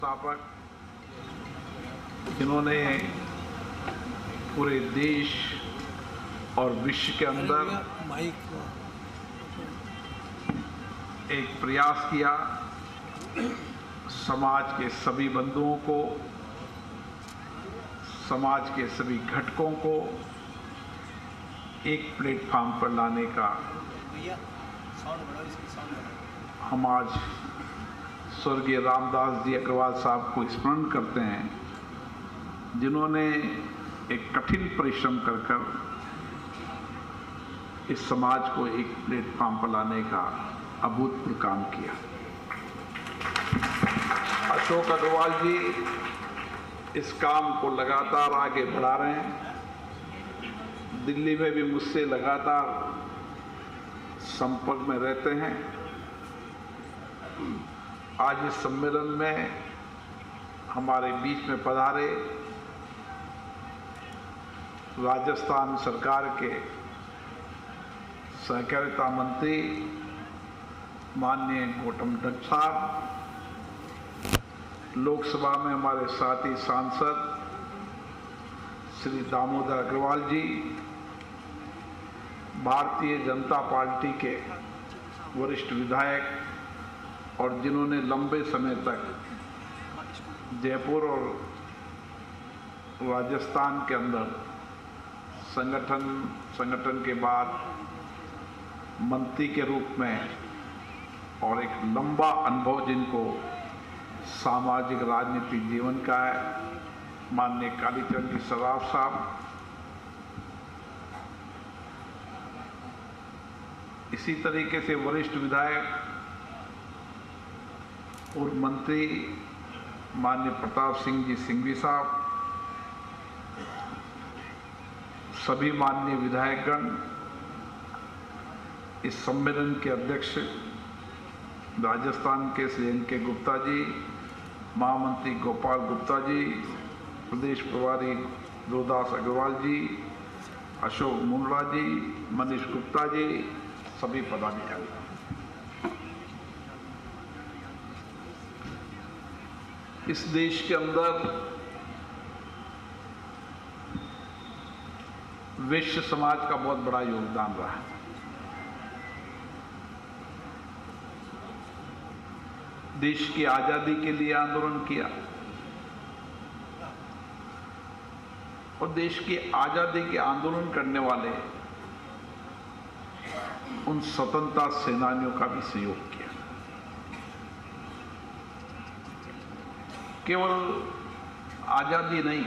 संस्थापक जिन्होंने पूरे देश और विश्व के अंदर एक प्रयास किया समाज के सभी बंधुओं को, समाज के सभी घटकों को एक प्लेटफॉर्म पर लाने का। हम आज स्वर्गीय रामदास जी अग्रवाल साहब को स्मरण करते हैं, जिन्होंने एक कठिन परिश्रम कर इस समाज को एक प्लेटफॉर्म पर लाने का अभूतपूर्व काम किया। अशोक अग्रवाल जी इस काम को लगातार आगे बढ़ा रहे हैं। दिल्ली में भी मुझसे लगातार संपर्क में रहते हैं। आज इस सम्मेलन में हमारे बीच में पधारे राजस्थान सरकार के सहकारिता मंत्री माननीय गौतम दत्त साहब, लोकसभा में हमारे साथी सांसद श्री दामोदर अग्रवाल जी, भारतीय जनता पार्टी के वरिष्ठ विधायक और जिन्होंने लंबे समय तक जयपुर और राजस्थान के अंदर संगठन के बाद मंत्री के रूप में और एक लंबा अनुभव जिनको सामाजिक राजनीतिक जीवन का है, माननीय कालीचरण जी सराफ साहब, इसी तरीके से वरिष्ठ विधायक और मंत्री माननीय प्रताप सिंह जी सिंघवी साहब, सभी माननीय विधायकगण, इस सम्मेलन के अध्यक्ष राजस्थान के श्री एन के गुप्ता जी, महामंत्री गोपाल गुप्ता जी, प्रदेश प्रभारी रोदास अग्रवाल जी, अशोक मुंडरा जी, मनीष गुप्ता जी, सभी पदाधिकारी। इस देश के अंदर वैश्य समाज का बहुत बड़ा योगदान रहा है। देश की आजादी के लिए आंदोलन किया और देश की आजादी के आंदोलन करने वाले उन स्वतंत्रता सेनानियों का भी सहयोग किया। केवल आजादी नहीं,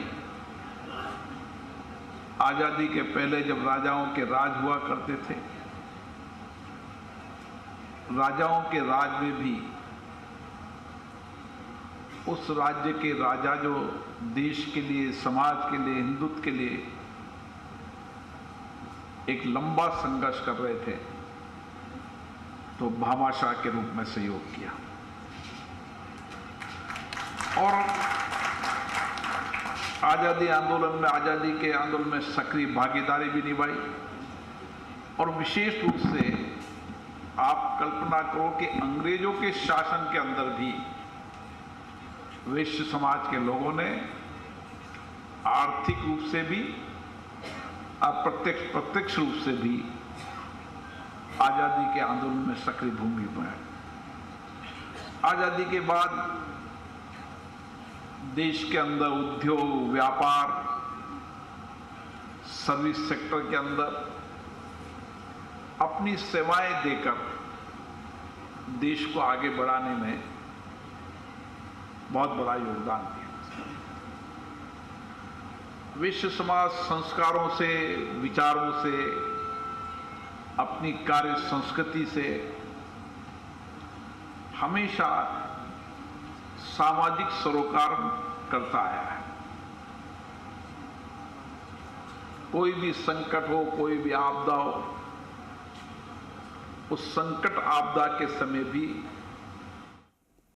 आजादी के पहले जब राजाओं के राज हुआ करते थे, राजाओं के राज में भी उस राज्य के राजा जो देश के लिए, समाज के लिए, हिंदुत्व के लिए एक लंबा संघर्ष कर रहे थे, तो भामाशाह के रूप में सहयोग किया और आजादी आंदोलन में, आजादी के आंदोलन में सक्रिय भागीदारी भी निभाई। और विशेष रूप से आप कल्पना करो कि अंग्रेजों के शासन के अंदर भी वैश्य समाज के लोगों ने आर्थिक रूप से भी, प्रत्यक्ष रूप से भी आजादी के आंदोलन में सक्रिय भूमिका निभाई। आजादी के बाद देश के अंदर उद्योग, व्यापार, सर्विस सेक्टर के अंदर अपनी सेवाएं देकर देश को आगे बढ़ाने में बहुत बड़ा योगदान दिया। विश्व समाज संस्कारों से, विचारों से, अपनी कार्य संस्कृति से हमेशा सामाजिक सरोकार करता आया है। कोई भी संकट हो, कोई भी आपदा हो, उस संकट आपदा के समय भी